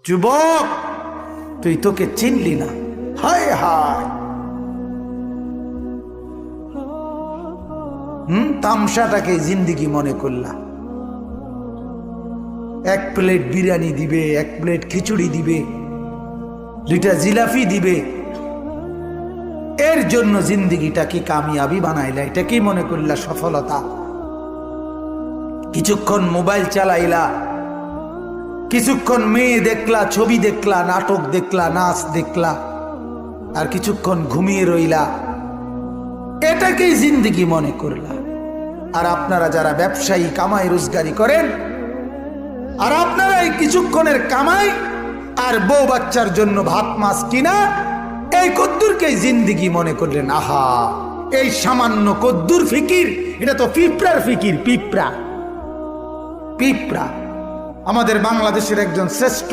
যুবক, তুই তোকে চিনলি না। হায় হায়, তামসাটাকে জিন্দিগি মনে করলা। এক প্লেট বিরিয়ানি দিবে, এক প্লেট খিচুড়ি দিবে, 2টা জিলাপি দিবে, এর জন্য জিন্দিগিটাকে কামিয়াবি বানাইলা। এটা কি মনে করলা সফলতা? কিছুক্ষণ মোবাইল চালাইলা, কিছুক্ষণ মেয়ে দেখলা, ছবি দেখলা, নাটক দেখলা, নাচ দেখলা, আর কিছুক্ষণ ঘুমিয়ে রইলা, এটাকেই জিন্দিগি মনে করলা। আর আপনারা যারা ব্যবসায়ী কামাই রোজগারি করেন, আর আপনারা এই কিছুক্ষণের কামাই আর বউ বাচ্চার জন্য ভাত মাছ কিনা, এই কদ্দুরকেই জিন্দিগি মনে করলেন। আহা, এই সামান্য কদ্দুর ফিকির, এটা তো পিঁপড়ার ফিকির। পিঁপড়া, পিঁপড়া। আমাদের বাংলাদেশের একজন শ্রেষ্ঠ